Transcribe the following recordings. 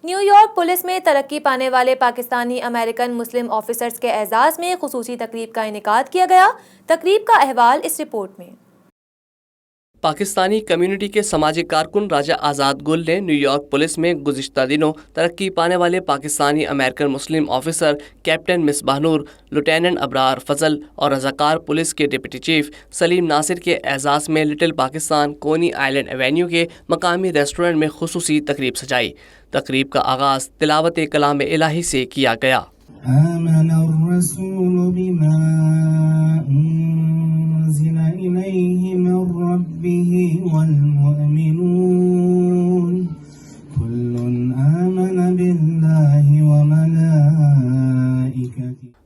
New York police में तरक्की पाने वाले पाकिस्तानी अमेरिकन मुस्लिम ऑफिसर्स के एजाज़ में खुसूसी तकरीब का इनेकाद किया गया। तकरीब का अहवाल इस रिपोर्ट में। पाकिस्तानी कम्युनिटी के सामाजिक कारकुन राजा आज़ाद गुल ने न्यूयॉर्क पुलिस में गुज़िश्ता दिनों तरक्की पाने वाले पाकिस्तानी अमेरिकन मुस्लिम ऑफिसर कैप्टन मिसबाह नूर, लेफ्टिनेंट अबरार फजल और रज़ाकार पुलिस के डिप्टी चीफ सलीम नासिर के एजाज़ में लिटिल पाकिस्तान कोनी आइलैंड एवेन्यू के मकामी रेस्टोरेंट में खुसूसी तकरीब सजाई। तकरीब का आगाज़ तिलावत कलाम इलाही से किया गया।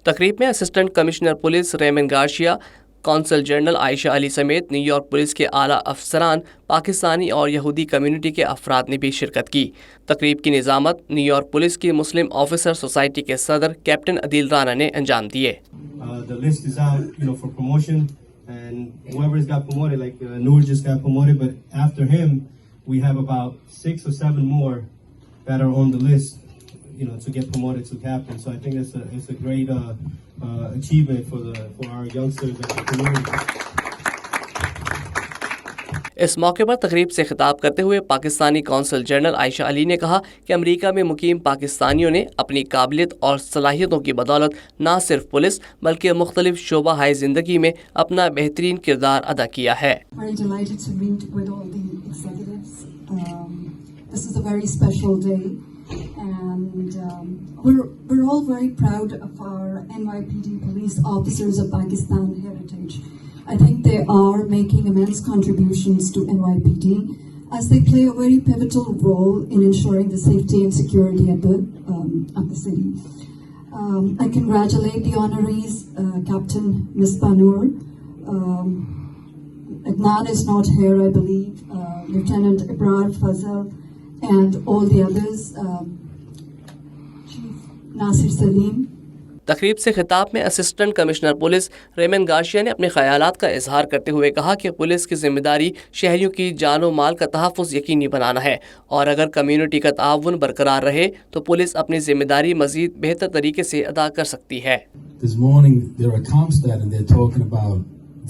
तकरीब में assistant commissioner police Ramon Garcia, consul general Ayesha Ali समेत न्यूयॉर्क पुलिस के आला अफसरान, पाकिस्तानी और यहूदी कम्युनिटी के अफराद ने भी शिरकत की। तकरीब की निज़ामत न्यूयॉर्क पुलिस की मुस्लिम ऑफिसर सोसाइटी के सदर कैप्टन अदील राना ने अंजाम दिए। And whoever's got promoted, like Noor just got promoted, but after him, we have about 6 or 7 more that are on the list, to get promoted to captain. So I think it's a great achievement for our youngsters and the community. इस मौके पर तकरीब से खिताब करते हुए Pakistani council general Ayesha Ali ने कहा कि अमेरिका में मुकीम पाकिस्तानियों ने अपनी काबिलियत और सलाहियतों की बदौलत न सिर्फ पुलिस बल्कि मुख्तलिफ शोबा-ए ज़िंदगी में अपना बेहतरीन किरदार अदा किया है। We're all very proud of our NYPD police officers of Pakistan heritage. I think they are making immense contributions to NYPD as they play a very pivotal role in ensuring the safety and security of the city. I congratulate the honorees, Captain Misbah Noor. Adnan is not here, I believe. Lieutenant Abrar Fazal and all the others. Nasir Salim. तकरीब से खिताब में assistant commissioner police Ramon Garcia ने अपने ख्यालात का इजहार करते हुए कहा कि पुलिस की जिम्मेदारी शहरियों की जान और माल का तहफ़्फ़ुज़ यकीनी बनाना है और अगर कम्युनिटी का ताउन बरकरार रहे तो पुलिस अपनी जिम्मेदारी मज़ीद बेहतर तरीके से अदा कर सकती है। This morning there are comps that and they're talking about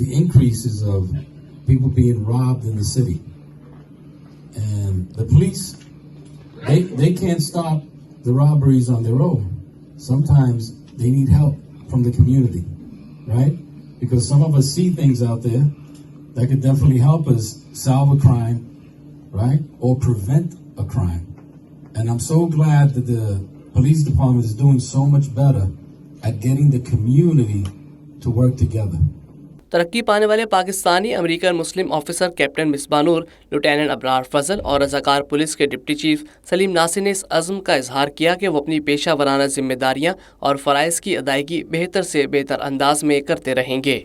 the increases of people being robbed in the city, and the police they can't stop the robberies on their own. Sometimes they need help from the community, right? Because some of us see things out there that could definitely help us solve a crime, right? Or prevent a crime. And I'm so glad that the police department is doing so much better at getting the community to work together. तरक्की पाने वाले Pakistani American मुस्लिम officer captain Misbah नूर, lieutenant Abrar फजल और रज़ाकार police के deputy chief Salim Nasir ने इस अज़्म का इजहार किया कि वो अपनी पेशा वराना जिम्मेदारियाँ और फ़राइज़ की अदायगी बेहतर से बेहतर अंदाज में करते रहेंगे।